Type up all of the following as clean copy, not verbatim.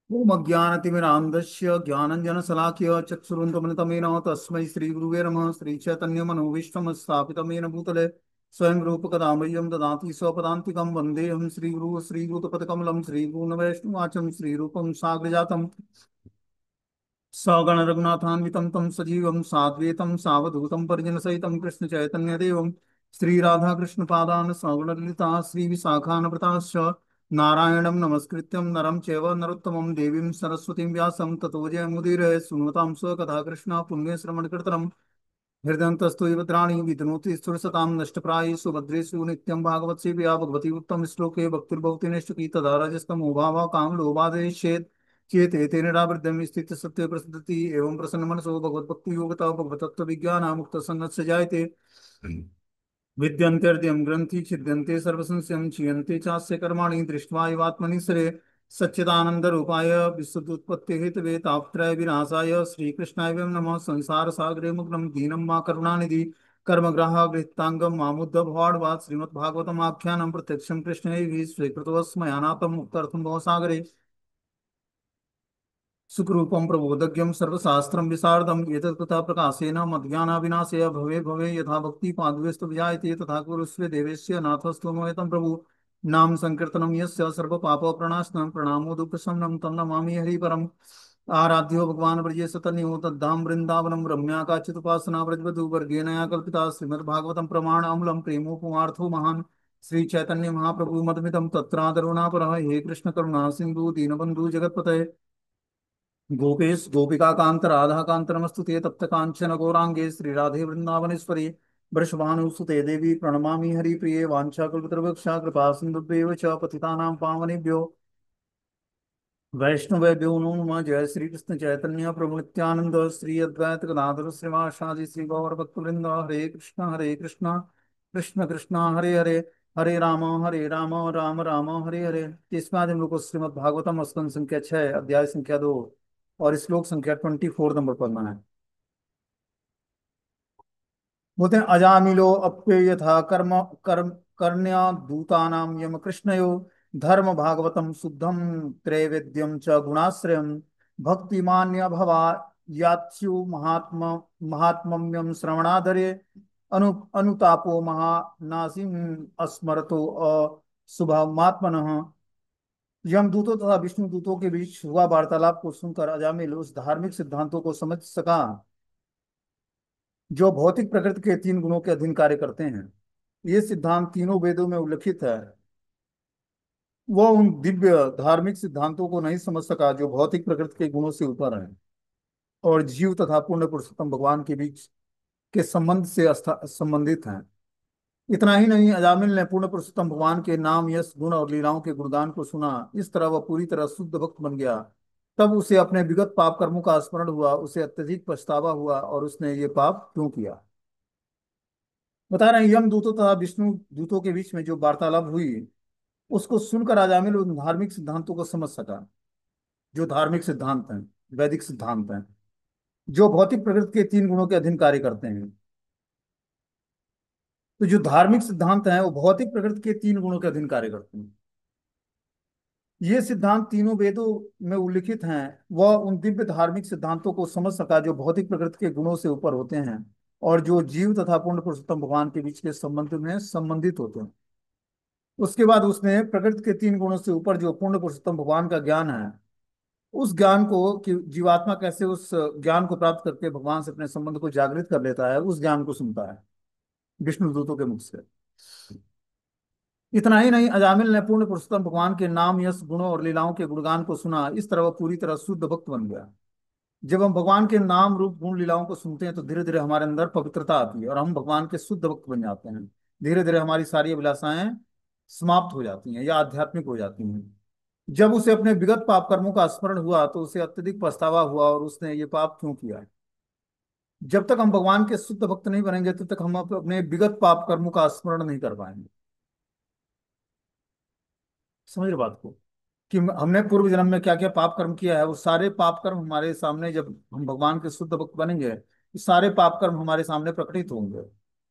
ओम अज्ञानतिमिरान्धस्य ज्ञानञ्जनशलाकया चक्षुरुन्मिलितमेन तस्मै श्रीगुरुवे नमः। श्रीचैतन्यमनोभीष्टं स्थापितं येन भूतले स्वयं रूपकदा मह्यं ददाति स्वपदान्तिकं। वन्देऽहं श्रीगुरुः श्रीयुतपदकमलं श्रीगुरून् वैष्णवाचं श्रीरूपं साग्रजातं सगण रघुनाथान्वितं तं सजीवं साद्वैतं सावधूतं परिजनसहितं कृष्णचैतन्यदेवं श्रीराधाकृष्णपादान् सगुणललिता श्रीविशाखान्विताश्च नारायणं नमस्कृत्यं नरं चैव नरोत्तमं देवीं सरस्वतीं व्यासं ततो जयमुदीरये। सुनतां स्वकथा कृष्ण पुण्यश्रवणकीर्तनं हृदयन्तस्तु भद्राणि विधनोति स्थिरसतां नष्टप्रायेषु भद्रेषु नित्यं भागवतसेव्या भगवती उत्तम श्लोके भक्तिर्भवति नैष्टिकी तदा रजस्तमो भावः कामलोभादेश्येत् चेत निरावृद्धं स्थित सत्य प्रसिद्धति एवं प्रसन्न मनसो भगवद्भक्ति योगता भगवतत्व विज्ञान मुक्त संगत जायते विद्यन्तेर्द्यं ग्रन्थि छिद्यन्ते सर्वसंशयं क्षीयन्ते चास्य कर्माणि दृष्ट्वा एवात्मनिःसरे सच्चिदानन्दरूपाय विश्वदुत्पत्तिहेतवे तापत्रय विनाशाय श्रीकृष्णाय वयं नमः। संसार सागरे मुग्नं दीनं मा करुणानिधि कर्मग्राह गृहीतांगं मामुद्धभवाड्वात् श्रीमद्भागवतमाख्यानं प्रत्यक्षं कृष्णैः स्वीकृतवस्मयानाथं मुक्तार्थं भवसागरे सुखरूपं प्रबोधज्ञं सर्वशास्त्रं विशारदम् एतत्कथा प्रकाशेन मद्ज्ञानाविनाशय भवे भवे यथा भक्तिपादुवेस्तु विजायते तथा कुरुष्व देवेश्य नाथस्तुमोयतं प्रभु नाम संकीर्तनं यस्य सर्वपापप्रणाशनं प्रणामो दुःखशमनं तं नमामि हरिपरम् आराध्यो भगवान् ब्रजेश तन्यो तद्धाम वृन्दावनं रम्याकाचिदुपासना व्रजवधूवर्गेण या कल्पिता श्रीमद्भागवतं प्रमाण अमूलं प्रेमोपमार्थो महान् श्री चैतन्य महाप्रभु मदमिदं तत्रादरुणापरः हे कृष्ण करुणा सिन्धु दीनबन्धु जगत्पते गोपेश गोपिका कांत राधा कांत नमस्तुते तप्त कांचन गौरांगे श्री राधे वृंदावनेश्वरी वृषभानुसुते देवी प्रणमामि हरिप्रिये वाञ्छाकल्पतरुभ्यश्च कृपा सिन्धुभ्येव च पतितानां पावनेभ्यो वैष्णवेभ्यो नमो नमः। जय श्री कृष्ण चैतन्य प्रभु नित्यानंद श्री अद्वैत गदाधर श्रीवासादि श्री गौर भक्तवृंद हरे कृष्ण कृष्ण कृष्ण हरे हरे हरे राम राम राम हरे हरे। इसमें आज हम लोग को श्रीमद् भागवतम स्कंद संख्या 6 अध्याय संख्या 2 और श्लोक संख्या 24 नंबर पढ़ना है। बोलते हैं अजामिलो अप्य यथा कर्म कर्म कर्ण्य दूतानाम यम कृष्णयो धर्म भागवतम शुद्धम त्रैवेद्यम च गुणाश्रयम भक्तिमान्य भवा यात्स्यु महात्म्यम श्रवणादरे अनुतापो महानासिम स्मरतो शुभमात्मनः। यमदूतों तथा विष्णु दूतों के बीच हुआ वार्तालाप को सुनकर अजामिल उस धार्मिक सिद्धांतों को समझ सका जो भौतिक प्रकृति के 3 गुणों के अधीन कार्य करते हैं। ये सिद्धांत तीनों वेदों में उल्लिखित है। वह उन दिव्य धार्मिक सिद्धांतों को नहीं समझ सका जो भौतिक प्रकृति के गुणों से ऊपर हैं और जीव तथा पूर्ण पुरुषोत्तम भगवान के बीच के संबंध से संबंधित हैं। इतना ही नहीं, अजामिल ने पूर्ण पुरुषोत्तम भगवान के नाम यश गुण और लीलाओं के गुणगान को सुना। इस तरह वह पूरी तरह शुद्ध भक्त बन गया। तब उसे अपने विगत पाप कर्मों का स्मरण हुआ, उसे अत्यधिक पछतावा हुआ और उसने ये पाप क्यों किया। बता रहे हैं यम दूतों तथा विष्णु दूतों के बीच में जो वार्तालाप हुई उसको सुनकर अजामिल उन धार्मिक सिद्धांतों को समझ सका जो धार्मिक सिद्धांत हैं, वैदिक सिद्धांत हैं, जो भौतिक प्रकृति के 3 गुणों के अधीन कार्य करते हैं। तो जो धार्मिक सिद्धांत हैं वो भौतिक प्रकृति के 3 गुणों के अधीन कार्य करते हैं। ये सिद्धांत तीनों वेदों में उल्लिखित हैं। वह उन दिव्य धार्मिक सिद्धांतों को समझ सका जो भौतिक प्रकृति के गुणों से ऊपर होते हैं और जो जीव तथा पूर्ण पुरुषोत्तम भगवान के बीच के संबंध में संबंधित होते हैं। उसके बाद उसने प्रकृति के 3 गुणों से ऊपर जो पूर्ण पुरुषोत्तम भगवान का ज्ञान है उस ज्ञान को, कि जीवात्मा कैसे उस ज्ञान को प्राप्त करके भगवान से अपने संबंध को जागृत कर लेता है, उस ज्ञान को सुनता है विष्णु दूतों के मुख से। इतना ही नहीं, अजामिल ने पूर्ण पुरुषोत्तम भगवान के नाम यश गुणों और लीलाओं के गुणगान को सुना। इस तरह वह पूरी तरह शुद्ध भक्त बन गया। जब हम भगवान के नाम रूप गुण लीलाओं को सुनते हैं तो धीरे धीरे हमारे अंदर पवित्रता आती है और हम भगवान के शुद्ध भक्त बन जाते हैं। धीरे धीरे हमारी सारी अभिलाषाएं समाप्त हो जाती हैं या आध्यात्मिक हो जाती हैं। जब उसे अपने विगत पाप कर्मों का स्मरण हुआ तो उसे अत्यधिक पछतावा हुआ और उसने ये पाप क्यों किया। जब तक हम भगवान के शुद्ध भक्त नहीं बनेंगे तब तक हम अपने विगत पाप कर्मों का स्मरण नहीं कर पाएंगे। समझ रहे बात को, कि हमने पूर्व जन्म में क्या क्या पाप कर्म किया है, वो सारे पाप कर्म हमारे सामने, जब हम भगवान के शुद्ध भक्त बनेंगे तो सारे पाप कर्म हमारे सामने प्रकटित होंगे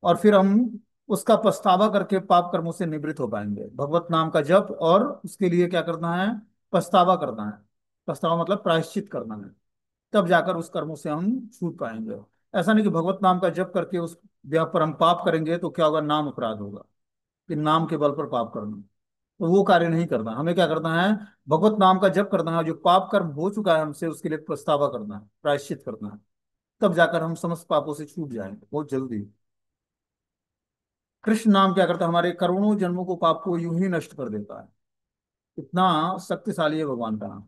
और फिर हम उसका पछतावा करके पाप कर्मों से निवृत्त हो पाएंगे। भगवत नाम का जप और उसके लिए क्या करना है, पछतावा करना है। पछतावा मतलब प्रायश्चित करना है, तब जाकर उस कर्मों से हम छूट पाएंगे। ऐसा नहीं कि भगवत नाम का जप करके उस व्याह पर हम पाप करेंगे तो क्या होगा, नाम अपराध होगा, कि नाम के बल पर पाप करना, तो वो कार्य नहीं करना। हमें क्या करना है, भगवत नाम का जप करना है, जो पाप कर्म हो चुका है हमसे उसके लिए पछतावा करना है, प्रायश्चित करना है, तब जाकर हम समस्त पापों से छूट जाएंगे बहुत जल्दी। कृष्ण नाम क्या करता है, हमारे करोड़ों जन्मों को पाप को यूं ही नष्ट कर देता है। इतना शक्तिशाली है भगवान का नाम।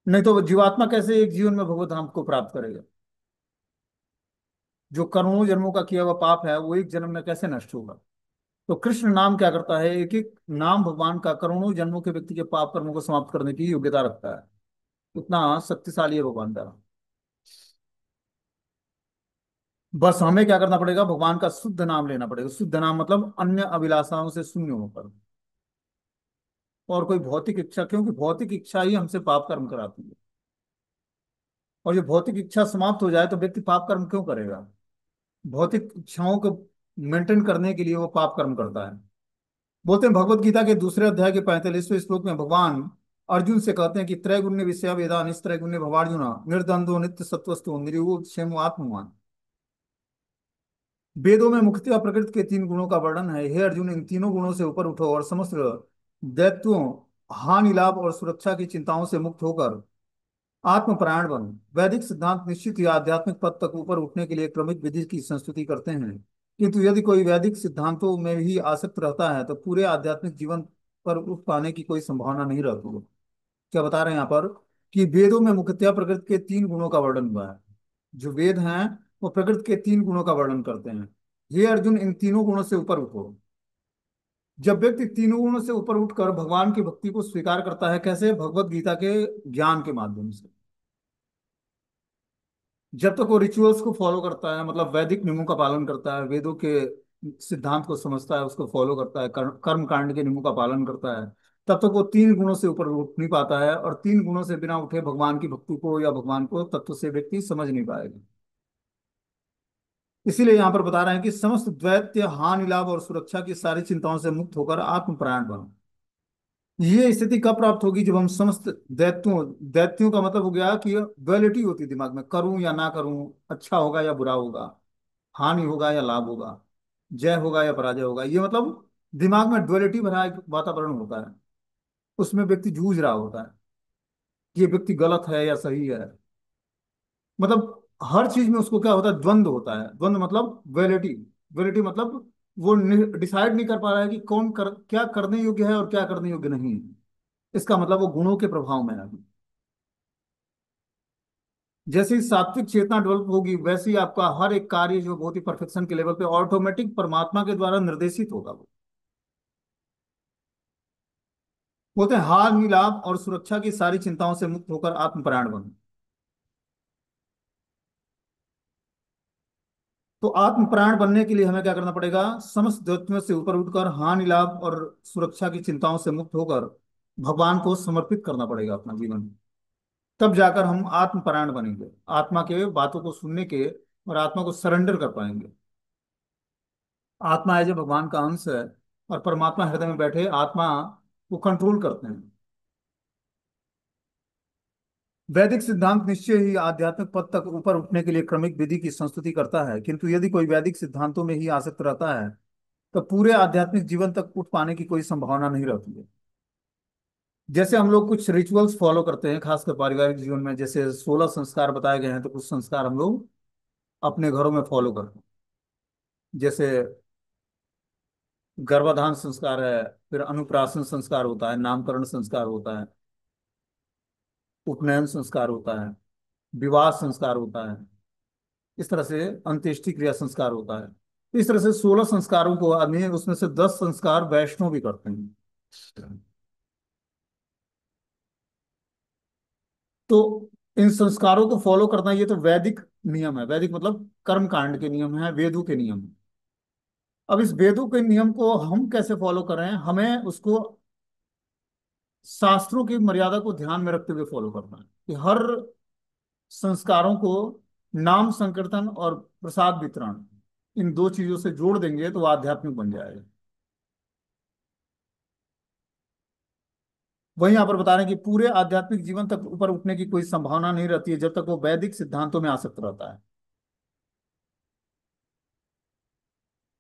नहीं तो जीवात्मा कैसे एक जीवन में भगवत धाम को प्राप्त करेगा। जो करोड़ों जन्मों का किया हुआ पाप है वो एक जन्म में कैसे नष्ट होगा। तो कृष्ण नाम क्या करता है, एक एक नाम भगवान का करोड़ों जन्मों के व्यक्ति के पाप कर्मों को समाप्त करने की योग्यता रखता है। इतना शक्तिशाली है भगवान का नाम। बस हमें क्या करना पड़ेगा, भगवान का शुद्ध नाम लेना पड़ेगा। शुद्ध नाम मतलब अन्य अभिलाषाओं से शून्य होकर, और कोई भौतिक इच्छा, क्योंकि भौतिक इच्छा ही हमसे पाप कर्म कराती है। और जो भौतिक इच्छा समाप्त हो जाए तो व्यक्ति पाप कर्म क्यों करेगा। भौतिक इच्छाओं को मेंटेन करने के लिए वो पाप कर्म करता है। बोलते हैं भगवत गीता के दूसरे अध्याय के 45वें श्लोक में भगवान अर्जुन से कहते हैं कि त्रैगुण्य विषया वेदा निस्त्रैगुण्य भवार्जुना निर्द्वंद्व नित्य सत्वस्तु निर्विभूत क्षेम आत्मवान। वेदों में मुख्यतः प्रकृति के तीन गुणों का वर्णन है। हे अर्जुन, इन तीनों गुणों से ऊपर उठो और समस्त दैत्यों, हानि लाभ और सुरक्षा की चिंताओं से मुक्त होकर आत्मपरायण बनो। वैदिक सिद्धांत निश्चित ही आध्यात्मिक पद तक ऊपर उठने के लिए क्रमिक विधि की संस्तुति करते हैं, किंतु यदि कोई वैदिक सिद्धांतों में ही आसक्त रहता है तो पूरे आध्यात्मिक जीवन पर उठ पाने की कोई संभावना नहीं रहती है। क्या बता रहे हैं यहाँ पर, कि वेदों में मुख्यतः प्रकृति के तीन गुणों का वर्णन हुआ है। जो वेद हैं वो प्रकृति के तीन गुणों का वर्णन करते हैं। ये अर्जुन, इन तीनों गुणों से ऊपर उठो। जब व्यक्ति तीनों गुणों से ऊपर उठकर भगवान की भक्ति को स्वीकार करता है, कैसे, भगवत गीता के ज्ञान के माध्यम से। जब तक वो रिचुअल्स को फॉलो करता है, मतलब वैदिक नियमों का पालन करता है, वेदों के सिद्धांत को समझता है, उसको फॉलो करता है, कर्म कांड के नियमों का पालन करता है, तब तक वो तीन गुणों से ऊपर उठ नहीं पाता है। और तीन गुणों से बिना उठे भगवान की भक्ति को या भगवान को तत्व से व्यक्ति समझ नहीं पाएगा। इसीलिए यहाँ पर बता रहे हैं कि समस्त द्वैत्य, हानि लाभ और सुरक्षा की सारी चिंताओं से मुक्त होकर आत्मपरायण बनो। ये स्थिति कब प्राप्त होगी, जब हम समस्त दैत्यों, दैत्यों का मतलब हो गया कि डुअलिटी होती है दिमाग में, करूं या ना करूं, अच्छा होगा या बुरा होगा, हानि होगा या लाभ होगा, जय होगा या पराजय होगा। ये मतलब दिमाग में डुअलिटी भरा एक वातावरण होता है, उसमें व्यक्ति जूझ रहा होता है कि ये व्यक्ति गलत है या सही है। मतलब हर चीज में उसको क्या होता है, द्वंद्व होता है। द्वंद्व मतलब डुअलिटी। डुअलिटी मतलब वो डिसाइड नहीं कर पा रहा है कि क्या करने योग्य है और क्या करने योग्य नहीं है। इसका मतलब वो गुणों के प्रभाव में है। जैसे ही सात्विक चेतना डेवलप होगी वैसे ही आपका हर एक कार्य जो बहुत ही परफेक्शन के लेवल पे ऑटोमेटिक परमात्मा के द्वारा निर्देशित होगा। वो बोलते हैं हार मिलाप और सुरक्षा की सारी चिंताओं से मुक्त होकर आत्मपरायण बनो। तो आत्मपरायण बनने के लिए हमें क्या करना पड़ेगा, समस्त दैत्यों से ऊपर उठकर हानि लाभ और सुरक्षा की चिंताओं से मुक्त होकर भगवान को समर्पित करना पड़ेगा अपना जीवन। तब जाकर हम आत्मपरायण बनेंगे, आत्मा के बातों को सुनने के और आत्मा को सरेंडर कर पाएंगे। आत्मा है जो भगवान का अंश है, और परमात्मा हृदय में बैठे आत्मा को कंट्रोल करते हैं। वैदिक सिद्धांत निश्चय ही आध्यात्मिक पद तक ऊपर उठने के लिए क्रमिक विधि की संस्तुति करता है, किंतु यदि कोई वैदिक सिद्धांतों में ही आसक्त रहता है तो पूरे आध्यात्मिक जीवन तक उठ पाने की कोई संभावना नहीं रहती है। जैसे हम लोग कुछ रिचुअल्स फॉलो करते हैं, खासकर पारिवारिक जीवन में, जैसे 16 संस्कार बताए गए हैं, तो कुछ संस्कार हम लोग अपने घरों में फॉलो करते हैं। जैसे गर्भाधान संस्कार है, फिर अनुप्राशन संस्कार होता है, नामकरण संस्कार होता है, उपनयन संस्कार होता है, विवाह संस्कार होता है, इस तरह से अंत्येष्टि क्रिया संस्कार होता है। इस तरह से 16 संस्कारों को आदमी, उसमें से 10 संस्कार वैष्णव भी करते हैं। तो इन संस्कारों को फॉलो करना ये तो वैदिक नियम है। वैदिक मतलब कर्म कांड के नियम है, वेदों के नियम है। अब इस वेदों के नियम को हम कैसे फॉलो कर रहे हैं, हमें उसको शास्त्रों की मर्यादा को ध्यान में रखते हुए फॉलो करना है, कि हर संस्कारों को नाम संकीर्तन और प्रसाद वितरण, इन दो चीजों से जोड़ देंगे तो वो आध्यात्मिक बन जाएगा। वही यहाँ पर बता रहे हैं कि पूरे आध्यात्मिक जीवन तक ऊपर उठने की कोई संभावना नहीं रहती है जब तक वो वैदिक सिद्धांतों में आसक्त रहता है।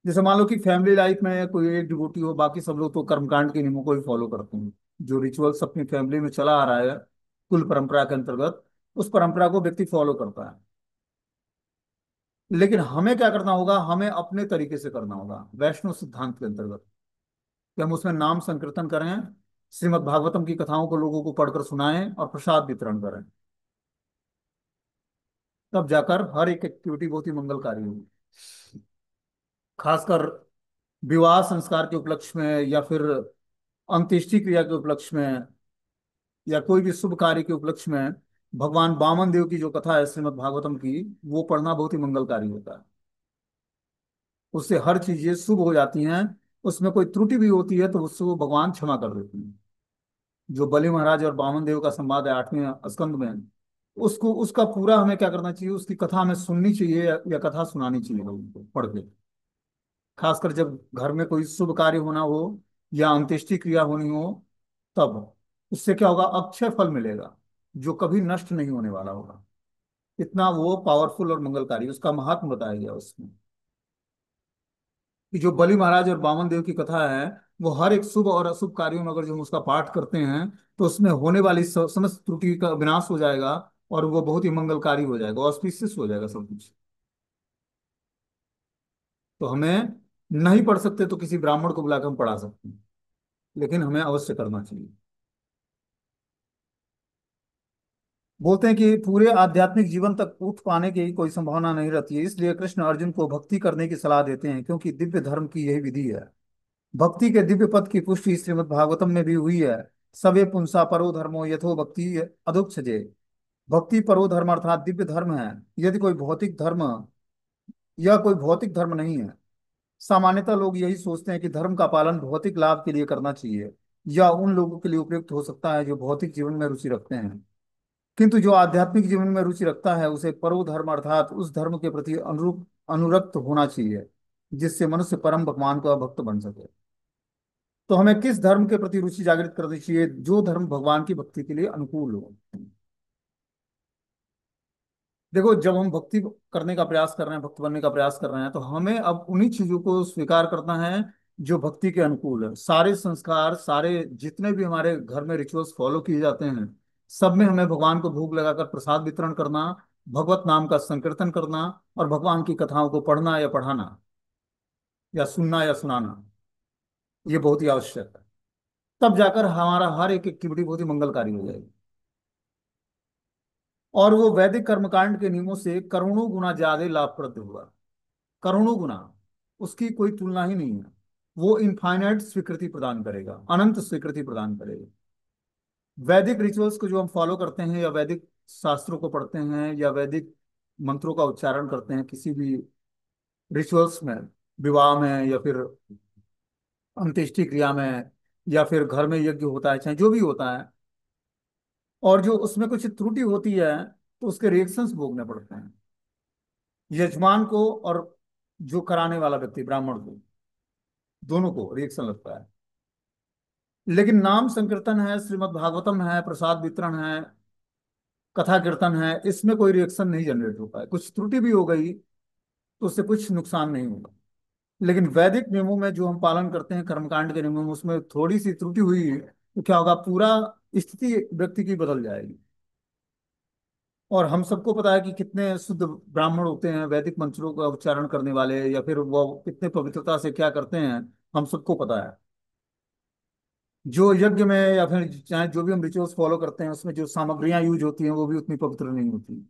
जैसे मान लो कि फैमिली लाइफ में कोई एक डिवोटी हो, बाकी सब लोग तो कर्मकांड के नियमों को ही फॉलो करते हैं। जो रिचुअल्स अपनी फैमिली में चला आ रहा है कुल परंपरा के अंतर्गत, उस परंपरा को व्यक्ति फॉलो करता है। लेकिन हमें क्या करना होगा, हमें अपने तरीके से करना होगा वैष्णव सिद्धांत के अंतर्गत, कि हम उसमें नाम संकीर्तन करें, श्रीमद् भागवतम की कथाओं को लोगों को पढ़कर सुनाएं और प्रसाद वितरण करें। तब जाकर हर एक एक्टिविटी बहुत ही मंगलकारी होगी। खासकर विवाह संस्कार के उपलक्ष्य में, या फिर अंत्येष्टि क्रिया के उपलक्ष्य में, या कोई भी शुभ कार्य के उपलक्ष्य में भगवान वामन देव की जो कथा है श्रीमद् भागवतम की, वो पढ़ना बहुत ही मंगलकारी होता है। उससे हर चीजें शुभ हो जाती हैं। उसमें कोई त्रुटि भी होती है तो उससे वो भगवान क्षमा कर देते हैं। जो बलि महाराज और वामन देव का संवाद है 8वें स्कंद में, उसको उसका पूरा हमें क्या करना चाहिए, उसकी कथा हमें सुननी चाहिए या कथा सुनानी चाहिए लोगों को पढ़ के। खासकर जब घर में कोई शुभ कार्य होना हो या अंत्येष्टि क्रिया होनी हो, तब उससे क्या होगा, अक्षय फल मिलेगा जो कभी नष्ट नहीं होने वाला होगा। इतना वो पावरफुल और मंगलकारी, उसका महात्म बताया गया उसमें, कि जो बलि महाराज और वामन देव की कथा है, वो हर एक शुभ और अशुभ कार्यों में अगर जो हम उसका पाठ करते हैं तो उसमें होने वाली समस्त त्रुटि का विनाश हो जाएगा, और वो बहुत ही मंगलकारी हो जाएगा, ऑस्पिशियस हो जाएगा सब कुछ। तो हमें नहीं पढ़ सकते तो किसी ब्राह्मण को बुलाकर हम पढ़ा सकते हैं, लेकिन हमें अवश्य करना चाहिए। बोलते हैं कि पूरे आध्यात्मिक जीवन तक उठ पाने की कोई संभावना नहीं रहती है, इसलिए कृष्ण अर्जुन को भक्ति करने की सलाह देते हैं, क्योंकि दिव्य धर्म की यही विधि है। भक्ति के दिव्य पद की पुष्टि श्रीमद् भागवतम में भी हुई है। सवे पुंसा परो धर्मो यथो भक्ति अधुक्षजे। भक्ति परो धर्म अर्थात दिव्य धर्म है। यदि कोई भौतिक धर्म, यह कोई भौतिक धर्म नहीं है। सामान्यतः लोग यही सोचते हैं कि धर्म का पालन भौतिक लाभ के लिए करना चाहिए, या उन लोगों के लिए उपयुक्त हो सकता है जो भौतिक जीवन में रुचि रखते हैं। किंतु जो आध्यात्मिक जीवन में रुचि रखता है उसे परो धर्म अर्थात उस धर्म के प्रति अनुरूप अनुरक्त होना चाहिए, जिससे मनुष्य परम भगवान का भक्त बन सके। तो हमें किस धर्म के प्रति रुचि जागृत करनी चाहिए, जो धर्म भगवान की भक्ति के लिए अनुकूल हो। देखो, जब हम भक्ति करने का प्रयास कर रहे हैं, भक्त बनने का प्रयास कर रहे हैं, तो हमें अब उन्हीं चीजों को स्वीकार करना है जो भक्ति के अनुकूल है। सारे संस्कार, सारे जितने भी हमारे घर में रिचुअल्स फॉलो किए जाते हैं, सब में हमें भगवान को भोग लगाकर प्रसाद वितरण करना, भगवत नाम का संकीर्तन करना, और भगवान की कथाओं को पढ़ना या पढ़ाना, या सुनना या सुनाना, ये बहुत ही आवश्यक है। तब जाकर हमारा हर एक एक्टिविटी बहुत ही मंगलकारी हो जाएगी। और वो वैदिक कर्मकांड के नियमों से करोड़ों गुना ज्यादा लाभप्रद हुआ। करोड़ों गुना, उसकी कोई तुलना ही नहीं है। वो इनफाइनाइट स्वीकृति प्रदान करेगा, अनंत स्वीकृति प्रदान करेगा। वैदिक रिचुअल्स को जो हम फॉलो करते हैं, या वैदिक शास्त्रों को पढ़ते हैं, या वैदिक मंत्रों का उच्चारण करते हैं किसी भी रिचुअल्स में, विवाह में, या फिर अंत्येष्टि क्रिया में, या फिर घर में यज्ञ होता है, चाहे जो भी होता है, और जो उसमें कुछ त्रुटि होती है तो उसके रिएक्शंस भोगने पड़ते हैं, यजमान को और जो कराने वाला व्यक्ति ब्राह्मण को, दोनों को रिएक्शन लगता है। लेकिन नाम संकीर्तन है, श्रीमद् भागवतम है, प्रसाद वितरण है, कथा कीर्तन है, इसमें कोई रिएक्शन नहीं जनरेट होता है। कुछ त्रुटि भी हो गई तो उससे कुछ नुकसान नहीं होगा। लेकिन वैदिक नियमों में जो हम पालन करते हैं, कर्मकांड के नियमों में, उसमें थोड़ी सी त्रुटि हुई तो क्या होगा, पूरा स्थिति व्यक्ति की बदल जाएगी। और हम सबको पता है कि कितने शुद्ध ब्राह्मण होते हैं वैदिक मंत्रों का उच्चारण करने वाले, या फिर वो कितने पवित्रता से क्या करते हैं, हम सबको पता है। जो यज्ञ में या फिर चाहे जो भी हम रिचुअल्स फॉलो करते हैं, उसमें जो सामग्रियां यूज होती हैं वो भी उतनी पवित्र नहीं होती।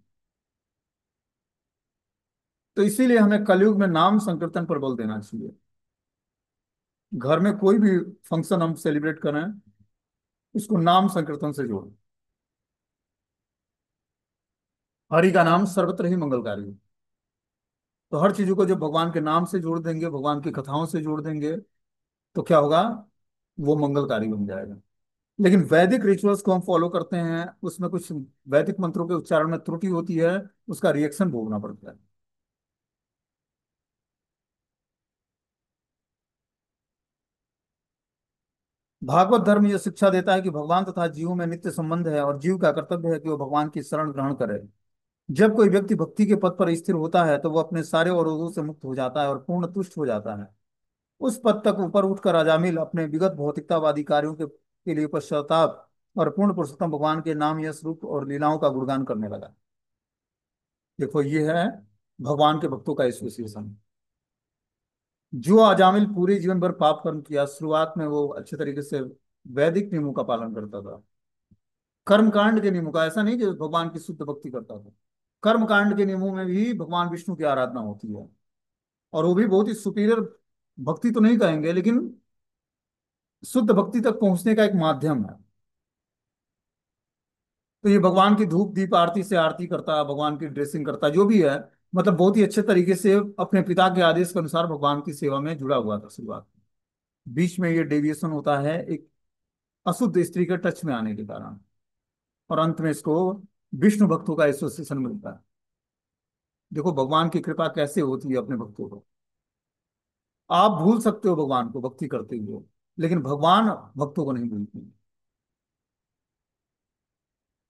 तो इसीलिए हमें कलयुग में नाम संकीर्तन पर बल देना चाहिए। घर में कोई भी फंक्शन हम सेलिब्रेट करें, उसको नाम संकीर्तन से जोड़ें। हरि का नाम सर्वत्र ही मंगलकारी है। तो हर चीजों को जब भगवान के नाम से जोड़ देंगे, भगवान की कथाओं से जोड़ देंगे, तो क्या होगा, वो मंगलकारी बन जाएगा। लेकिन वैदिक रिचुअल्स को हम फॉलो करते हैं, उसमें कुछ वैदिक मंत्रों के उच्चारण में त्रुटि होती है, उसका रिएक्शन भोगना पड़ता है। भागवत धर्म यह शिक्षा देता है कि भगवान तथा जीवों में नित्य संबंध है और जीव का कर्तव्य है कि वह भगवान की शरण ग्रहण करे। जब कोई व्यक्ति भक्ति के पथ पर स्थिर होता है तो वह अपने सारे अवरोधों से मुक्त हो जाता है और पूर्ण तुष्ट हो जाता है। उस पद तक ऊपर उठकर अजामिल अपने विगत भौतिकतावादी कार्यों के लिए पश्चाताप और पूर्ण पुरुषोत्तम भगवान के नाम, यश, रूप और लीलाओं का गुणगान करने लगा। देखो, ये है भगवान के भक्तों का एसोसिएशन। जो अजामिल पूरे जीवन भर पाप कर्म किया, शुरुआत में वो अच्छे तरीके से वैदिक नियमों का पालन करता था, कर्म कांड के नियमों का, ऐसा नहीं कि भगवान की शुद्ध भक्ति करता था। कर्म कांड के नियमों में भी भगवान विष्णु की आराधना होती है, और वो भी बहुत ही सुपीरियर भक्ति तो नहीं कहेंगे, लेकिन शुद्ध भक्ति तक पहुंचने का एक माध्यम है। तो ये भगवान की धूप दीप आरती से आरती करता, भगवान की ड्रेसिंग करता, जो भी है, मतलब बहुत ही अच्छे तरीके से अपने पिता के आदेश के अनुसार भगवान की सेवा में जुड़ा हुआ था शुरुआत में। बीच में ये डेविएशन होता है एक अशुद्ध स्त्री के टच में आने के कारण, और अंत में इसको विष्णु भक्तों का एसोसिएशन मिलता है। देखो भगवान की कृपा कैसे होती है अपने भक्तों को। आप भूल सकते हो भगवान को भक्ति करते हुए, लेकिन भगवान भक्तों को नहीं भूलते।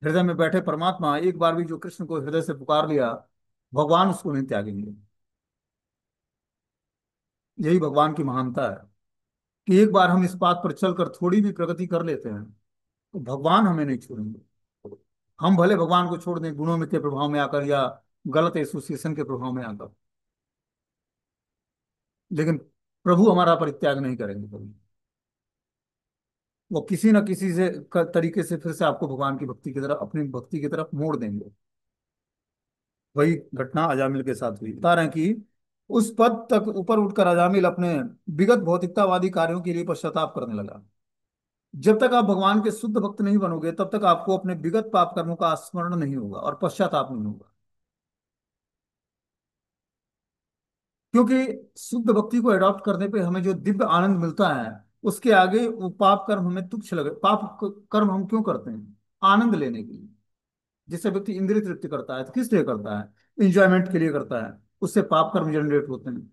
हृदय में बैठे परमात्मा एक बार भी जो कृष्ण को हृदय से पुकार लिया, भगवान उसको नहीं त्यागेंगे। यही भगवान की महानता है कि एक बार हम इस बात पर चलकर थोड़ी भी प्रगति कर लेते हैं तो भगवान हमें नहीं छोड़ेंगे। हम भले भगवान को छोड़ दें गुणों में के प्रभाव में आकर या गलत एसोसिएशन के प्रभाव में आकर, लेकिन प्रभु हमारा परित्याग नहीं करेंगे कभी। वो किसी न किसी से तरीके से फिर से आपको भगवान की भक्ति की तरफ, अपनी भक्ति की तरफ मोड़ देंगे। वही घटना अजामिल के साथ हुई। बता रहे हैं कि उस पद तक ऊपर उठकर अजामिल अपने विगत भौतिकतावादी कार्यों के लिए पश्चाताप करने लगा। जब तक आप भगवान के शुद्ध भक्त नहीं बनोगे तब तक आपको अपने विगत पाप कर्मों का स्मरण नहीं होगा और पश्चाताप नहीं होगा। क्योंकि शुद्ध भक्ति को अडॉप्ट करने पे हमें जो दिव्य आनंद मिलता है, उसके आगे वो पाप कर्म हमें तुच्छ लगे। कर्म हम क्यों करते हैं? आनंद लेने के लिए। जिससे व्यक्ति इंद्रिय तृप्ति करता है तो किस लिए करता है? इंजॉयमेंट के लिए करता है। उससे पाप कर्म जनरेट होते हैं,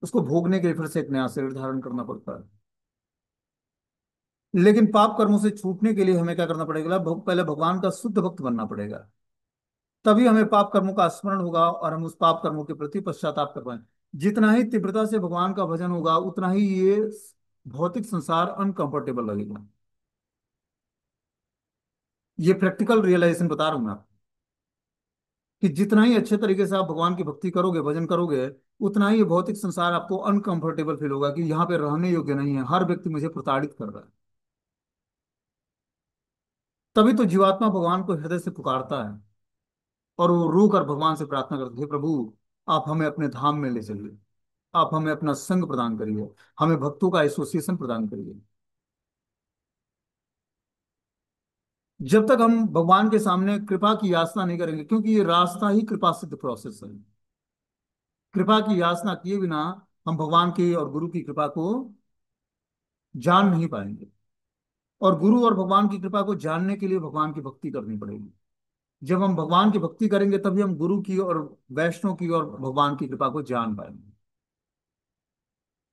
उसको भोगने के लिए फिर से एक नया शरीर धारण करना पड़ता है। लेकिन पाप कर्मों से छूटने के लिए हमें क्या करना पड़ेगा? पहले भगवान का शुद्ध भक्त बनना पड़ेगा। तभी हमें पाप कर्मों का स्मरण होगा और हम उस पाप कर्मों के प्रति पश्चाताप कर पाएंगे। जितना ही तीव्रता से भगवान का भजन होगा उतना ही ये भौतिक संसार अनकंफर्टेबल लगेगा। ये प्रैक्टिकल रियलाइजेशन बता रहा हूं मैं आपको, कि जितना ही अच्छे तरीके से आप भगवान की भक्ति करोगे, भजन करोगे, उतना ही ये भौतिक संसार आपको अनकंफर्टेबल फील होगा कि यहाँ पे रहने योग्य नहीं है, हर व्यक्ति मुझे प्रताड़ित कर रहा है। तभी तो जीवात्मा भगवान को हृदय से पुकारता है और वो रो कर भगवान से प्रार्थना करते हैं, प्रभु आप हमें अपने धाम में ले चलिए, आप हमें अपना संग प्रदान करिए, हमें भक्तों का एसोसिएशन प्रदान करिए। जब तक हम भगवान के सामने कृपा की याचना नहीं करेंगे, क्योंकि ये रास्ता ही कृपा सिद्ध प्रोसेस है। कृपा की याचना किए बिना हम भगवान की और गुरु की कृपा को जान नहीं पाएंगे। और गुरु और भगवान की कृपा को जानने के लिए भगवान की भक्ति करनी पड़ेगी। जब हम भगवान की भक्ति करेंगे तभी हम गुरु की और वैष्णव की और भगवान की कृपा को जान पाएंगे।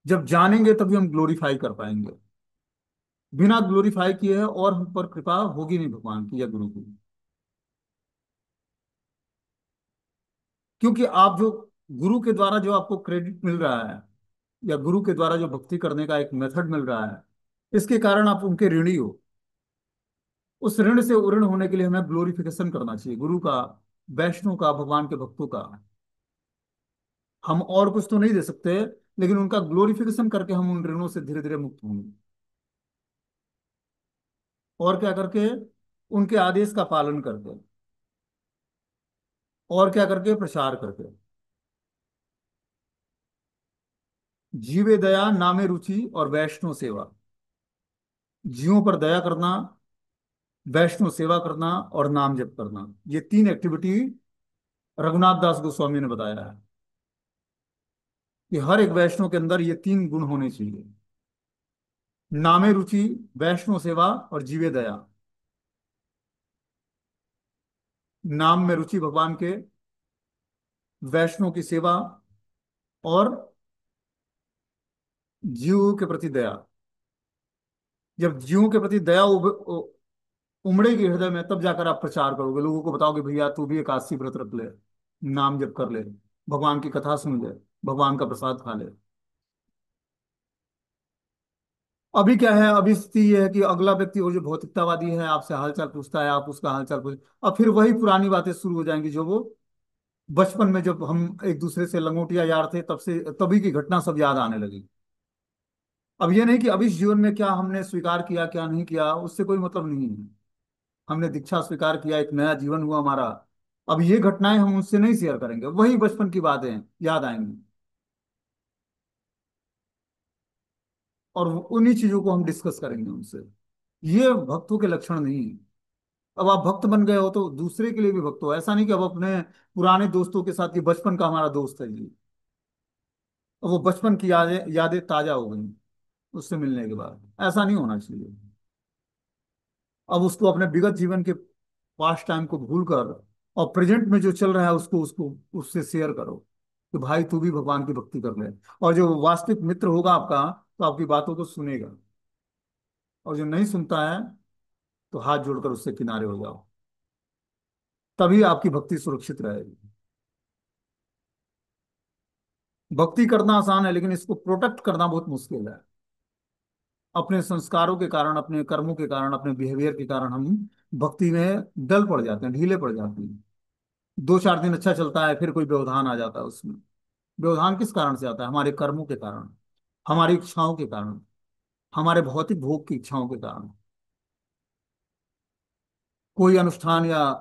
जब जानेंगे तभी हम ग्लोरीफाई कर पाएंगे। बिना ग्लोरीफाई किए है और हम पर कृपा होगी नहीं भगवान की या गुरु की। क्योंकि आप जो गुरु के द्वारा जो आपको क्रेडिट मिल रहा है, या गुरु के द्वारा जो भक्ति करने का एक मेथड मिल रहा है, इसके कारण आप उनके ऋणी हो। उस ऋण से ऋण होने के लिए हमें ग्लोरिफिकेशन करना चाहिए गुरु का, वैष्णव का, भगवान के भक्तों का। हम और कुछ तो नहीं दे सकते, लेकिन उनका ग्लोरिफिकेशन करके हम उन ऋणों से धीरे धीरे मुक्त होंगे। और क्या करके? उनके आदेश का पालन करके, और क्या करके? प्रचार करके। जीवे दया, नामे रुचि और वैष्णव सेवा। जीवों पर दया करना, वैष्णव सेवा करना और नाम जप करना, ये तीन एक्टिविटी रघुनाथ दास गोस्वामी ने बताया है कि हर एक वैष्णव के अंदर ये तीन गुण होने चाहिए। नामे रुचि, वैष्णव सेवा और जीवे दया। नाम में रुचि भगवान के, वैष्णव की सेवा, और जीव के प्रति दया। जब जीवों के प्रति दया उमड़ेगी हृदय में, तब जाकर आप प्रचार करोगे, लोगों को बताओगे भैया तू भी एकादशी व्रत रख ले, नाम जप कर ले, भगवान की कथा सुन ले, भगवान का प्रसाद खा ले। अभी क्या है, अभी स्थिति ये है कि अगला व्यक्ति और जो भौतिकतावादी है आपसे हालचाल पूछता है, आप उसका हालचाल पूछ, अब फिर वही पुरानी बातें शुरू हो जाएंगी जो वो बचपन में जब हम एक दूसरे से लंगोटिया यार थे तब से, तभी की घटना सब याद आने लगी। अब ये नहीं कि अभी इस जीवन में क्या हमने स्वीकार किया क्या नहीं किया, उससे कोई मतलब नहीं है। हमने दीक्षा स्वीकार किया, एक नया जीवन हुआ हमारा। अब ये घटनाएं हम उनसे नहीं शेयर करेंगे, वही बचपन की बातें याद आएंगी, और उन्हीं चीजों को हम डिस्कस करेंगे उनसे। ये भक्तों के लक्षण नहीं है। अब आप भक्त बन गए हो तो दूसरे के लिए भी भक्त हो, ऐसा नहीं कि अब अपने पुराने दोस्तों के साथ, ये बचपन का हमारा दोस्त है जी, अब वो बचपन की यादें यादें ताजा हो गई उससे मिलने के बाद, ऐसा नहीं होना चाहिए। अब उसको अपने विगत जीवन के पास्ट टाइम को भूल कर और प्रेजेंट में जो चल रहा है उसको उसको उससे शेयर करो कि भाई तू भी भगवान की भक्ति कर ले। और जो वास्तविक मित्र होगा आपका, तो आपकी बातों को सुनेगा, और जो नहीं सुनता है तो हाथ जोड़कर उससे किनारे हो जाओ, तभी आपकी भक्ति सुरक्षित रहेगी। भक्ति करना आसान है, लेकिन इसको प्रोटेक्ट करना बहुत मुश्किल है। अपने संस्कारों के कारण, अपने कर्मों के कारण, अपने बिहेवियर के कारण हम भक्ति में डल पड़ जाते हैं, ढीले पड़ जाते हैं। 2-4 दिन अच्छा चलता है, फिर कोई व्यवधान आ जाता है उसमें। व्यवधान किस कारण से आता है? हमारे कर्मों के कारण, हमारी इच्छाओं के कारण, हमारे भौतिक भोग की इच्छाओं के कारण। कोई अनुष्ठान या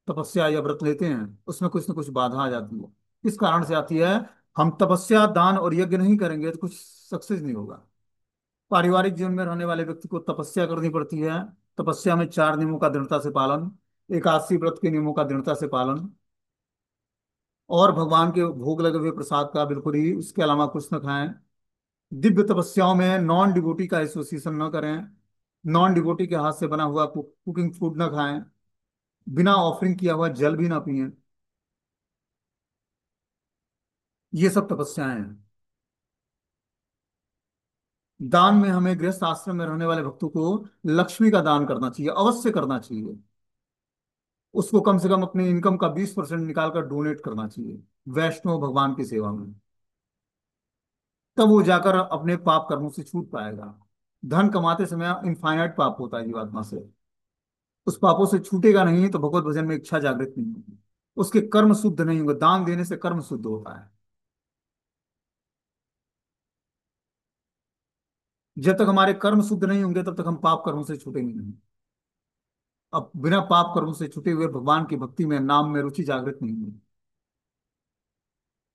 तपस्या या व्रत लेते हैं, उसमें कुछ ना कुछ बाधा आ जाती है। किस कारण से आती है? हम तपस्या दान और यज्ञ नहीं करेंगे तो कुछ सक्सेस नहीं होगा। पारिवारिक जीवन में रहने वाले व्यक्ति को तपस्या करनी पड़ती है। तपस्या में 4 नियमों का दृढ़ता से पालन, एकादशी व्रत के नियमों का दृढ़ता से पालन, और भगवान के भोग लगे हुए प्रसाद का बिल्कुल ही उसके अलावा कुछ न खाएं। दिव्य तपस्याओं में नॉन डिवोटी का एसोसिएशन न करें, नॉन डिवोटी के हाथ से बना हुआ कुकिंग फूड न खाएं, बिना ऑफरिंग किया हुआ जल भी ना पिएं। ये सब तपस्याएं हैं। दान में हमें गृहस्थ आश्रम में रहने वाले भक्तों को लक्ष्मी का दान करना चाहिए, अवश्य करना चाहिए। उसको कम से कम अपनी इनकम का 20% निकाल कर डोनेट करना चाहिए वैष्णव भगवान की सेवा में। तब वो जाकर अपने पाप कर्मों से छूट पाएगा। धन कमाते समय इनफाइनाइट पाप होता है जीवात्मा से, उस पापों से छूटेगा नहीं तो भगवत भजन में इच्छा जागृत नहीं होगी, उसके कर्म शुद्ध नहीं होंगे। दान देने से कर्म शुद्ध होता है। जब तक हमारे कर्म शुद्ध नहीं होंगे तब तक हम पाप कर्मों से छूटेंगे नहीं। अब बिना पाप कर्मों से छूटे हुए भगवान की भक्ति में, नाम में रुचि जागृत नहीं होगी।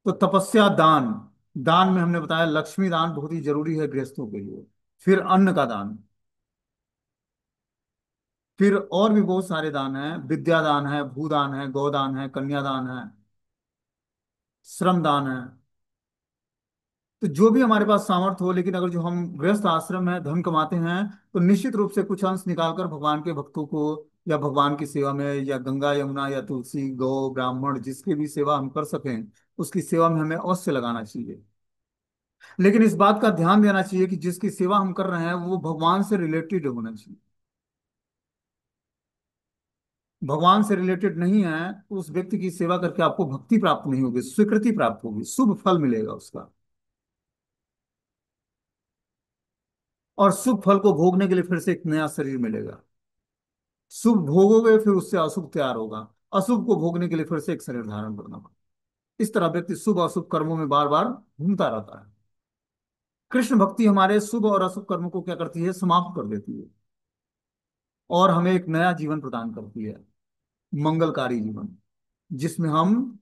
तो तपस्या दान, दान में हमने बताया लक्ष्मी दान बहुत ही जरूरी है गृहस्थों के लिए। फिर अन्न का दान, फिर और भी बहुत सारे दान हैं, विद्या दान है, भूदान है, गोदान है, कन्यादान है, श्रम दान है। तो जो भी हमारे पास सामर्थ्य हो, लेकिन अगर जो हम गृहस्थ आश्रम में धन कमाते हैं तो निश्चित रूप से कुछ अंश निकालकर भगवान के भक्तों को, या भगवान की सेवा में, या गंगा यमुना या तुलसी गौ ब्राह्मण जिसकी भी सेवा हम कर सकें उसकी सेवा में हमें अवश्य लगाना चाहिए। लेकिन इस बात का ध्यान देना चाहिए कि जिसकी सेवा हम कर रहे हैं वो भगवान से रिलेटेड होना चाहिए। भगवान से रिलेटेड नहीं है तो उस व्यक्ति की सेवा करके आपको भक्ति प्राप्त नहीं होगी, स्वीकृति प्राप्त होगी, शुभ फल मिलेगा उसका। और शुभ फल को भोगने के लिए फिर से एक नया शरीर मिलेगा। शुभ भोगोगे फिर उससे अशुभ तैयार होगा, अशुभ को भोगने के लिए फिर से एक शरीर धारण करना पड़ेगा। इस तरह व्यक्ति शुभ अशुभ कर्मों में बार बार घूमता रहता है। कृष्ण भक्ति हमारे शुभ और अशुभ कर्मों को क्या करती है? समाप्त कर देती है, और हमें एक नया जीवन प्रदान करती है, मंगलकारी जीवन, जिसमें हम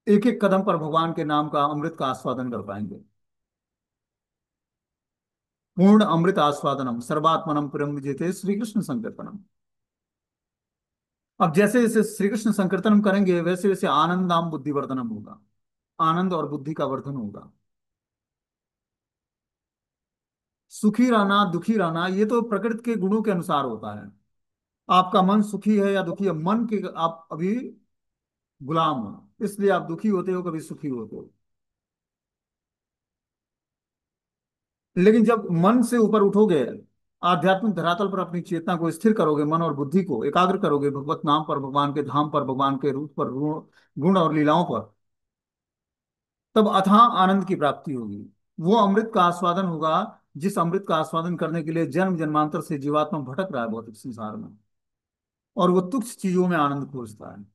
एक एक कदम पर भगवान के नाम का, अमृत का आस्वादन कर पाएंगे। पूर्ण अमृत आस्वादनम सर्वात्मनम परम जेते श्री कृष्ण संकीर्तनम। अब जैसे जैसे श्री कृष्ण संकीर्तनम करेंगे वैसे वैसे आनंदाम बुद्धिवर्धनम होगा, आनंद और बुद्धि का वर्धन होगा। सुखी रहना दुखी रहना ये तो प्रकृति के गुणों के अनुसार होता है। आपका मन सुखी है या दुखी है, मन के आप अभी गुलाम हो, इसलिए आप दुखी होते हो, कभी सुखी होते हो। लेकिन जब मन से ऊपर उठोगे, आध्यात्मिक धरातल पर अपनी चेतना को स्थिर करोगे, मन और बुद्धि को एकाग्र करोगे भगवत नाम पर, भगवान के धाम पर, भगवान के रूप पर, गुण और लीलाओं पर, तब अथाह आनंद की प्राप्ति होगी। वो अमृत का आस्वादन होगा जिस अमृत का आस्वादन करने के लिए जन्म जन्मांतर से जीवात्मा भटक रहा है भौतिक संसार में, और वो तुच्छ चीजों में आनंद खोजता है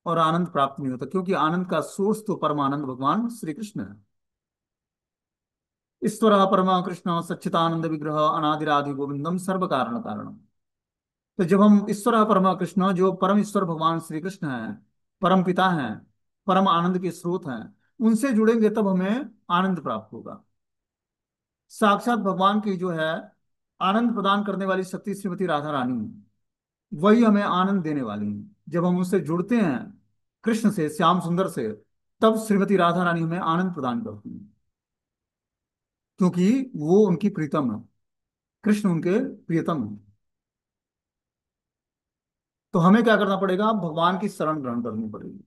और आनंद प्राप्त नहीं होता, क्योंकि आनंद का सोर्स तो परमानंद भगवान श्री कृष्ण है। ईश्वर परमा कृष्ण सच्चिदानंद विग्रह अनादिरादि गोविंदम सर्व कारण कारणम। तो जब हम ईश्वर परमा कृष्ण, जो परम ईश्वर भगवान श्री कृष्ण है, परम पिता हैं, परम आनंद के स्रोत हैं, उनसे जुड़ेंगे तब हमें आनंद प्राप्त होगा। साक्षात भगवान की जो है आनंद प्रदान करने वाली शक्ति श्रीमती राधा रानी है, वही हमें आनंद देने वाली है। जब हम उनसे जुड़ते हैं, कृष्ण से, श्याम सुंदर से, तब श्रीमती राधा रानी हमें आनंद प्रदान करती है, क्योंकि वो उनकी प्रीतम है, कृष्ण उनके प्रियतम है। तो हमें क्या करना पड़ेगा? भगवान की शरण ग्रहण करनी पड़ेगी।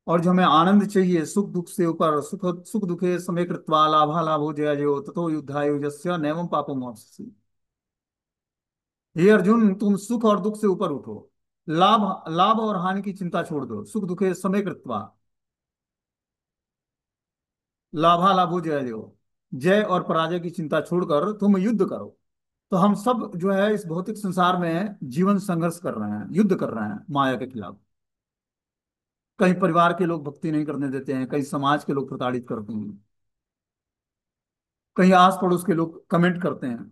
और जो हमें आनंद चाहिए, सुख दुख से ऊपर, सुख सुख दुखे समय कृत्वा लाभा लाभो जया जयो ततो युद्धाय युजस्य नैवं पापो मोक्ष्यसि। हे अर्जुन, तुम सुख और दुख से ऊपर उठो, लाभ लाभ और हानि की चिंता छोड़ दो, सुख दुखे समय कृत्वा, लाभा लाभो जय जयो, जय और पराजय की चिंता छोड़कर तुम युद्ध करो। तो हम सब जो है इस भौतिक संसार में जीवन संघर्ष कर रहे हैं, युद्ध कर रहे हैं माया के खिलाफ। कई परिवार के लोग भक्ति नहीं करने देते हैं, कई समाज के लोग प्रताड़ित करते हैं, कहीं आस पड़ोस के लोग कमेंट करते हैं।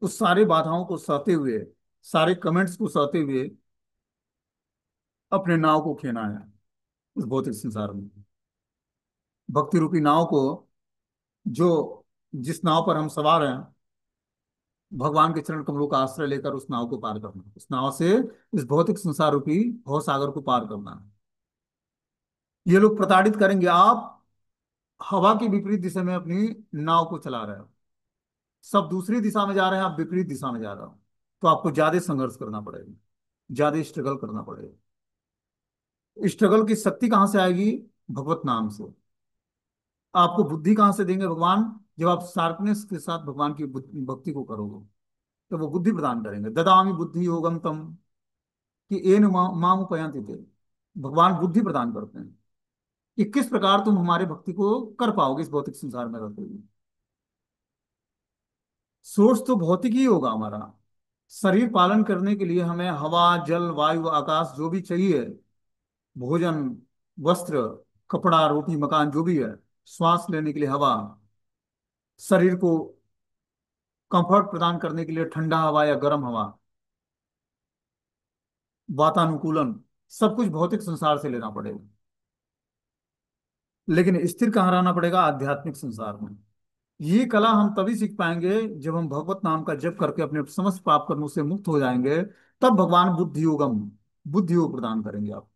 उस सारे बाधाओं को सहते हुए, सारे कमेंट्स को सहते हुए अपने नाव को खेना है इस भौतिक संसार में। भक्ति रूपी नाव को, जो जिस नाव पर हम सवार हैं, भगवान के चरण कमलों का आश्रय लेकर उस नाव को पार करना, उस नाव से इस भौतिक संसार रूपी भव सागर को पार करना। ये लोग प्रताड़ित करेंगे, आप हवा की विपरीत दिशा में अपनी नाव को चला रहे हो, सब दूसरी दिशा में जा रहे हैं, आप विपरीत दिशा में जा रहे हो, तो आपको ज्यादा संघर्ष करना पड़ेगा, ज्यादा स्ट्रगल करना पड़ेगा। स्ट्रगल की शक्ति कहां से आएगी? भगवत नाम से। आपको बुद्धि कहां से देंगे भगवान? जब आप शार्पनेस के साथ भगवान की भक्ति को करोगे, तो वो बुद्धि प्रदान करेंगे। ददामि बुद्धि योगम तम, कि एन माम उपयांति ते। भगवान बुद्धि प्रदान करते हैं कि किस प्रकार तुम हमारे भक्ति को कर पाओगे इस भौतिक संसार में रहते हुए। सोर्स तो भौतिक ही होगा हमारा। शरीर पालन करने के लिए हमें हवा, जल, वायु, आकाश जो भी चाहिए, भोजन, वस्त्र, कपड़ा, रोटी, मकान जो भी है, श्वास लेने के लिए हवा, शरीर को कंफर्ट प्रदान करने के लिए ठंडा हवा या गर्म हवा, वातानुकूलन, सब कुछ भौतिक संसार से लेना पड़ेगा। लेकिन स्थिर कहाँ रहना पड़ेगा? आध्यात्मिक संसार में। ये कला हम तभी सीख पाएंगे जब हम भगवत नाम का जप करके अपने समस्त पाप कर्मों से मुक्त हो जाएंगे। तब भगवान बुद्धि योगम, बुद्धि योग प्रदान करेंगे आप,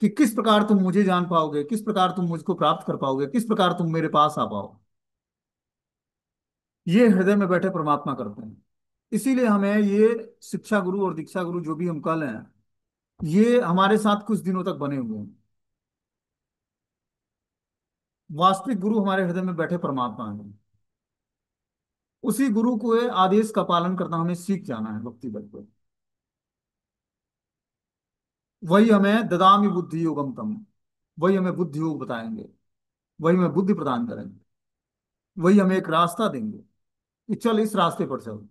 कि किस प्रकार तुम मुझे जान पाओगे, किस प्रकार तुम मुझको प्राप्त कर पाओगे, किस प्रकार तुम मेरे पास आ पाओ। ये हृदय में बैठे परमात्मा करते हैं। इसीलिए हमें ये शिक्षा गुरु और दीक्षा गुरु जो भी हम कल हैं, ये हमारे साथ कुछ दिनों तक बने हुए हैं। वास्तविक गुरु हमारे हृदय में बैठे परमात्मा हैं। उसी गुरु के आदेश का पालन करना हमें सीख जाना है भक्ति बल पर। वही हमें ददामी बुद्धि योगम तम, वही हमें बुद्धि योग बताएंगे, वही हमें बुद्धि प्रदान करेंगे, वही हमें एक रास्ता देंगे कि चल इस रास्ते पर चल,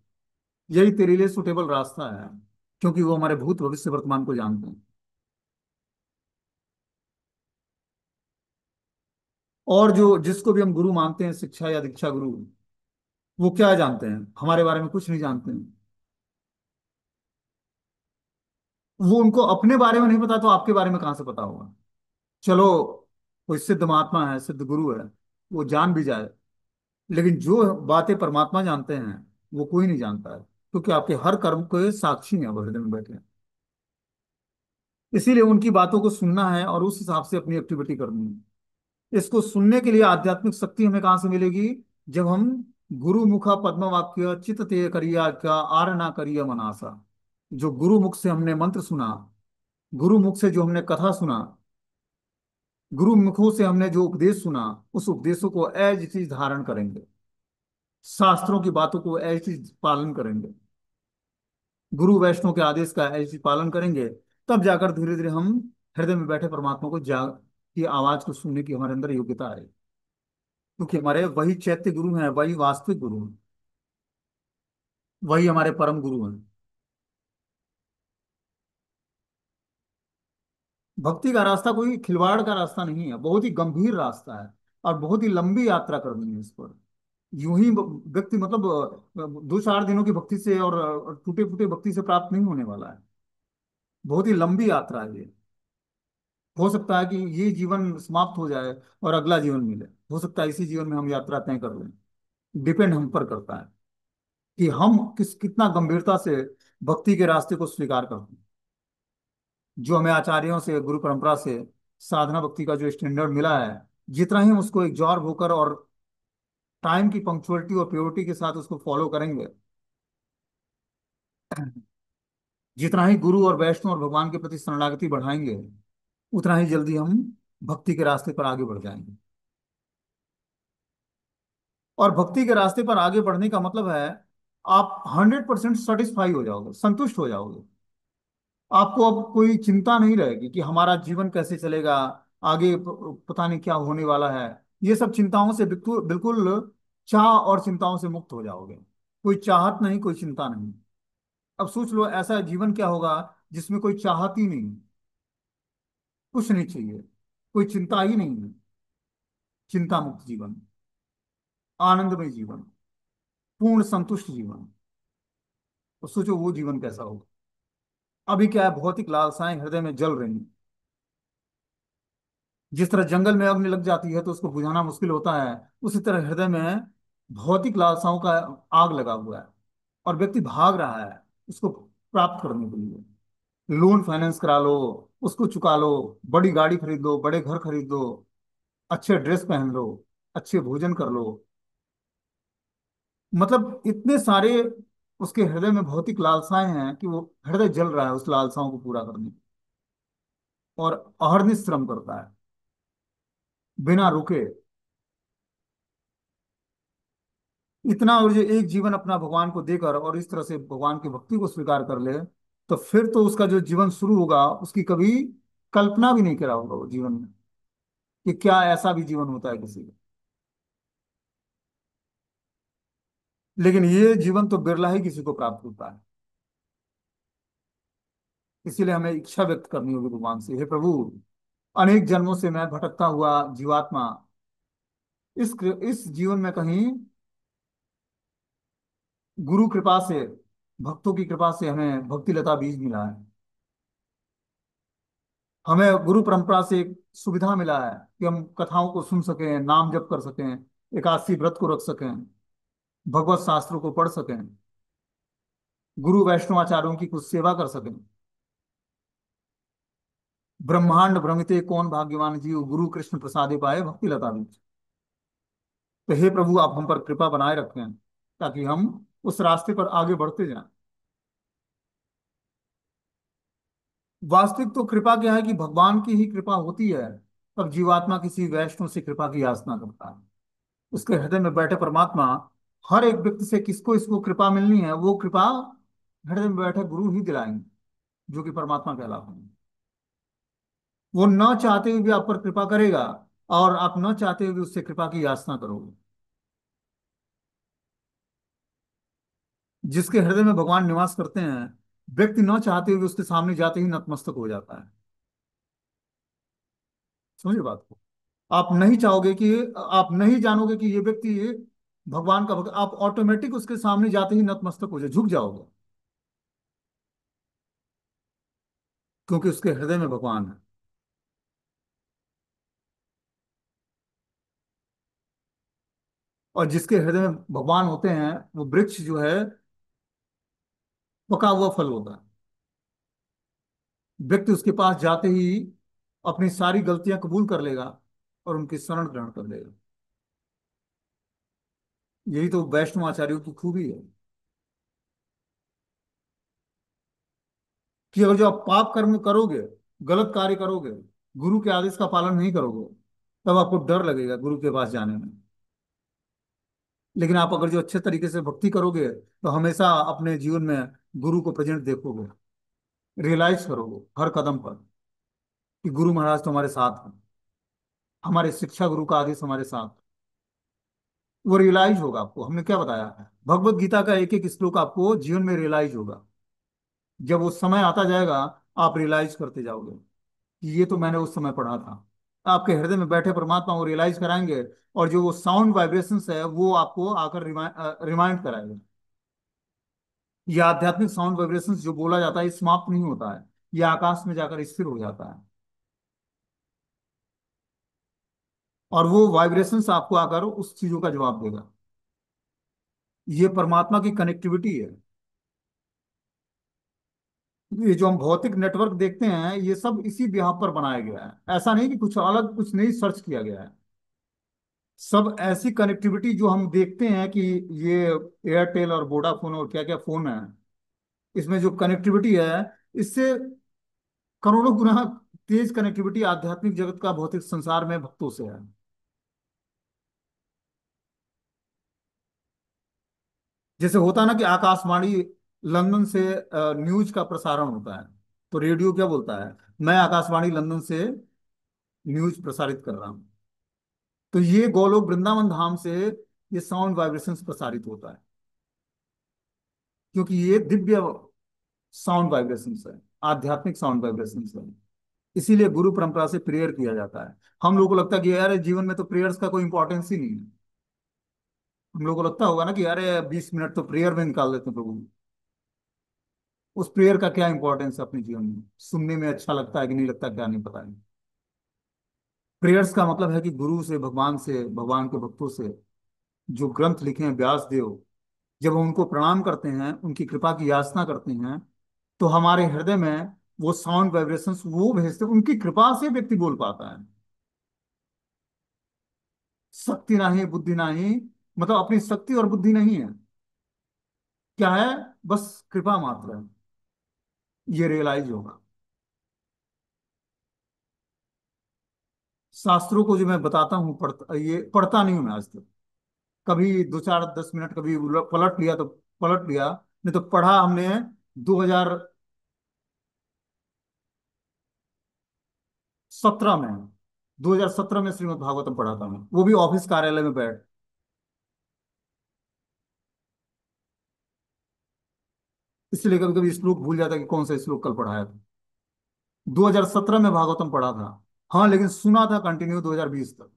यही तेरे लिए सुटेबल रास्ता है, क्योंकि वो हमारे भूत भविष्य वर्तमान को जानते हैं। और जो जिसको भी हम गुरु मानते हैं, शिक्षा या दीक्षा गुरु, वो क्या जानते हैं? हमारे बारे में कुछ नहीं जानते हैं। वो, उनको अपने बारे में नहीं पता, तो आपके बारे में कहाँ से पता होगा? चलो, कोई सिद्ध महात्मा है, सिद्ध गुरु है, वो जान भी जाए, लेकिन जो बातें परमात्मा जानते हैं वो कोई नहीं जानता है, क्योंकि आपके हर कर्म के साक्षी हैं, वो हृदय में बैठे हैं। इसीलिए उनकी बातों को सुनना है और उस हिसाब से अपनी एक्टिविटी करनी है। इसको सुनने के लिए आध्यात्मिक शक्ति हमें कहाँ से मिलेगी? जब हम गुरु मुखा पद्म वाक्य चित ते करिया क्या आर ना करिया मनासा। जो गुरु मुख से हमने मंत्र सुना, गुरु मुख से जो हमने कथा सुना, गुरु मुखों से हमने जो उपदेश सुना, उस उपदेशों को एज इट इज धारण करेंगे, शास्त्रों की बातों को एज इट इज पालन करेंगे, गुरु वैष्णव के आदेश का एज इट इज पालन करेंगे, तब जाकर धीरे धीरे हम हृदय में बैठे परमात्मा को जाग की आवाज को सुनने की हमारे अंदर योग्यता है। क्योंकि हमारे वही चैत्य गुरु हैं, वही वास्तविक गुरु हैं, वही हमारे परम गुरु हैं। भक्ति का रास्ता कोई खिलवाड़ का रास्ता नहीं है, बहुत ही गंभीर रास्ता है, और बहुत ही लंबी यात्रा करनी है इस पर। यूं ही व्यक्ति मतलब 2-4 दिनों की भक्ति से और टूटे फूटे भक्ति से प्राप्त नहीं होने वाला है। बहुत ही लंबी यात्रा है ये। हो सकता है कि ये जीवन समाप्त हो जाए और अगला जीवन मिले, हो सकता है इसी जीवन में हम यात्रा तय कर लें। डिपेंड हम पर करता है कि हम कितना गंभीरता से भक्ति के रास्ते को स्वीकार करते हैं। जो हमें आचार्यों से, गुरु परंपरा से साधना भक्ति का जो स्टैंडर्ड मिला है, जितना ही हम उसको एग्जॉर्ब होकर और टाइम की पंक्चुअलिटी और प्योरिटी के साथ उसको फॉलो करेंगे, जितना ही गुरु और वैष्णव और भगवान के प्रति शरणागति बढ़ाएंगे, उतना ही जल्दी हम भक्ति के रास्ते पर आगे बढ़ जाएंगे। और भक्ति के रास्ते पर आगे बढ़ने का मतलब है आप 100% सेटिस्फाई हो जाओगे, संतुष्ट हो जाओगे। आपको अब कोई चिंता नहीं रहेगी कि हमारा जीवन कैसे चलेगा, आगे पता नहीं क्या होने वाला है। ये सब चिंताओं से बिल्कुल बिल्कुल चाह और चिंताओं से मुक्त हो जाओगे। कोई चाहत नहीं, कोई चिंता नहीं। अब सोच लो ऐसा जीवन क्या होगा जिसमें कोई चाहत ही नहीं, कुछ नहीं चाहिए, कोई चिंता ही नहीं है। चिंता मुक्त जीवन, आनंदमय जीवन, पूर्ण संतुष्ट जीवन। तो सोचो वो जीवन कैसा होगा। अभी क्या है, भौतिक लालसाएं हृदय में जल रही हैं। जिस तरह जंगल में अग्नि लग जाती है तो उसको बुझाना मुश्किल होता है, उसी तरह हृदय में भौतिक लालसाओं का आग लगा हुआ है, और व्यक्ति भाग रहा है उसको प्राप्त करने के लिए। लोन फाइनेंस करा लो, उसको चुका लो, बड़ी गाड़ी खरीद लो, बड़े घर खरीद लो, अच्छे ड्रेस पहन लो, अच्छे भोजन कर लो। मतलब इतने सारे उसके हृदय में भौतिक लालसाएं हैं कि वो हृदय जल रहा है उस लालसाओं को पूरा करने, और अहरनिश श्रम करता है बिना रुके। इतना, और जो एक जीवन अपना भगवान को देकर और इस तरह से भगवान की भक्ति को स्वीकार कर ले, तो फिर तो उसका जो जीवन शुरू होगा उसकी कभी कल्पना भी नहीं करा होगा वो जीवन में, कि क्या ऐसा भी जीवन होता है किसी का। लेकिन ये जीवन तो बिरला ही किसी को प्राप्त होता है। इसीलिए हमें इच्छा व्यक्त करनी होगी भगवान से, हे प्रभु, अनेक जन्मों से मैं भटकता हुआ जीवात्मा, इस जीवन में कहीं गुरु कृपा से, भक्तों की कृपा से हमें भक्ति लता बीज मिला है। हमें गुरु परंपरा से एक सुविधा मिला है कि हम कथाओं को सुन सकें, नाम जप कर सकें, एकादशी व्रत को रख सकें, भगवत शास्त्रों को पढ़ सकें, गुरु वैष्णवाचार्यों की कुछ सेवा कर सकें। ब्रह्मांड भ्रमिते कौन भाग्यवान जीव, गुरु कृष्ण प्रसादे पाए भक्ति लता बीज। तो हे प्रभु, आप हम पर कृपा बनाए रखें ताकि हम उस रास्ते पर आगे बढ़ते जाएं। वास्तविक तो कृपा क्या है कि भगवान की ही कृपा होती है, तब जीवात्मा किसी वैष्णव से कृपा की याचना करता है। उसके हृदय में बैठे परमात्मा हर एक व्यक्ति से किसको इसको कृपा मिलनी है, वो कृपा हृदय में बैठे गुरु ही दिलाएंगे, जो कि परमात्मा कहलाते हैं। वो न चाहते हुए भी आप पर कृपा करेगा, और आप न चाहते हुए भी उससे कृपा की याचना करोगे। जिसके हृदय में भगवान निवास करते हैं, व्यक्ति न चाहते हुए उसके सामने जाते ही नतमस्तक हो जाता है। समझे बात को। आप नहीं चाहोगे कि, आप नहीं जानोगे कि ये व्यक्ति भगवान का भक्त, आप ऑटोमेटिक उसके सामने जाते ही नतमस्तक हो जाए, झुक जाओगे, क्योंकि उसके हृदय में भगवान है। और जिसके हृदय में भगवान होते हैं, वो वृक्ष जो है पका हुआ फल होता है। व्यक्ति उसके पास जाते ही अपनी सारी गलतियां कबूल कर लेगा और उनकी शरण ग्रहण कर लेगा। यही तो वैष्णव आचार्यों की खूबी है, कि अगर जो आप पाप कर्म करोगे, गलत कार्य करोगे, गुरु के आदेश का पालन नहीं करोगे, तब आपको डर लगेगा गुरु के पास जाने में। लेकिन आप अगर जो अच्छे तरीके से भक्ति करोगे, तो हमेशा अपने जीवन में गुरु को प्रेजेंट देखोगे, रियलाइज करोगे हर कदम पर कि गुरु महाराज तुम्हारे साथ हैं, हमारे शिक्षा गुरु का आदेश हमारे साथ। वो रियलाइज होगा आपको, हमने क्या बताया, भगवत गीता का एक एक श्लोक आपको जीवन में रियलाइज होगा। जब वो समय आता जाएगा, आप रियलाइज करते जाओगे कि ये तो मैंने उस समय पढ़ा था। आपके हृदय में बैठे परमात्मा वो रियलाइज कराएंगे, और जो वो साउंड वाइब्रेशंस है वो आपको आकर रिमाइंड कराएगा। ये आध्यात्मिक साउंड वाइब्रेशंस जो बोला जाता है, ये समाप्त नहीं होता है, ये आकाश में जाकर स्थिर हो जाता है। और वो वाइब्रेशंस आपको आकर उस चीजों का जवाब देगा। ये परमात्मा की कनेक्टिविटी है। ये जो हम भौतिक नेटवर्क देखते हैं, ये सब इसी बिहाफ पर बनाया गया है। ऐसा नहीं कि कुछ अलग, कुछ नहीं सर्च किया गया है। सब ऐसी कनेक्टिविटी जो हम देखते हैं कि ये एयरटेल और वोडाफोन और क्या क्या फोन है, इसमें जो कनेक्टिविटी है, इससे करोड़ों गुना तेज कनेक्टिविटी आध्यात्मिक जगत का भौतिक संसार में भक्तों से है। जैसे होता है ना कि आकाशवाणी लंदन से न्यूज का प्रसारण होता है, तो रेडियो क्या बोलता है, मैं आकाशवाणी लंदन से न्यूज प्रसारित कर रहा हूँ। तो ये गोलोक वृंदावन धाम से ये साउंड वाइब्रेशंस प्रसारित होता है, क्योंकि ये दिव्य साउंड वाइब्रेशंस है, आध्यात्मिक साउंड वाइब्रेशंस है। इसीलिए गुरु परंपरा से प्रेयर किया जाता है। हम लोगों को लगता है कि यार जीवन में तो प्रेयर्स का कोई इंपॉर्टेंस ही नहीं है। हम लोगों को लगता होगा ना कि अरे 20 मिनट तो प्रेयर में निकाल देते हैं प्रभु। उस प्रेयर का क्या इंपॉर्टेंस है अपने जीवन में, सुनने में अच्छा लगता है कि नहीं लगता, क्या नहीं पता है। प्रेयर्स का मतलब है कि गुरु से, भगवान के भक्तों से जो ग्रंथ लिखे हैं व्यास देव, जब हम उनको प्रणाम करते हैं, उनकी कृपा की याचना करते हैं, तो हमारे हृदय में वो साउंड वाइब्रेशंस वो भेजते हैं। उनकी कृपा से व्यक्ति बोल पाता है। शक्ति नहीं, बुद्धि नहीं, मतलब अपनी शक्ति और बुद्धि नहीं है, क्या है, बस कृपा मात्र है। ये रियलाइज होगा। शास्त्रों को जो मैं बताता हूँ, ये पढ़ता नहीं हूं मैं आज तक। कभी 2 4 10 मिनट कभी पलट लिया तो पलट लिया, नहीं तो पढ़ा हमने 2017 में। 2017 में श्रीमद् भागवतम पढ़ा था मैं, वो भी ऑफिस कार्यालय में बैठ। इसलिए कभी कभी श्लोक भूल जाता कि कौन सा श्लोक कल पढ़ाया था। 2017 में भागवतम पढ़ा था। हाँ, लेकिन सुना था कंटिन्यू 2020 तक।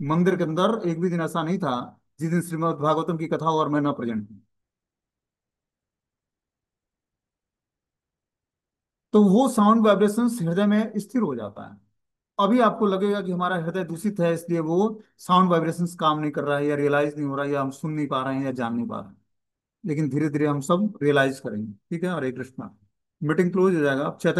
मंदिर के अंदर एक भी दिन ऐसा नहीं था जिस दिन श्रीमद् भागवतम की कथा हो और मैं न प्रेजेंट हूं। तो वो साउंड वाइब्रेशंस हृदय में स्थिर हो जाता है। अभी आपको लगेगा कि हमारा हृदय दूषित है, इसलिए वो साउंड वाइब्रेशंस काम नहीं कर रहा है, या रियलाइज नहीं हो रहा है, या हम सुन नहीं पा रहे हैं, या जान नहीं पा रहे हैं। लेकिन धीरे धीरे हम सब रियलाइज करेंगे। ठीक है, हरे कृष्णा। मीटिंग क्लोज हो जाएगा अब। चैतन्य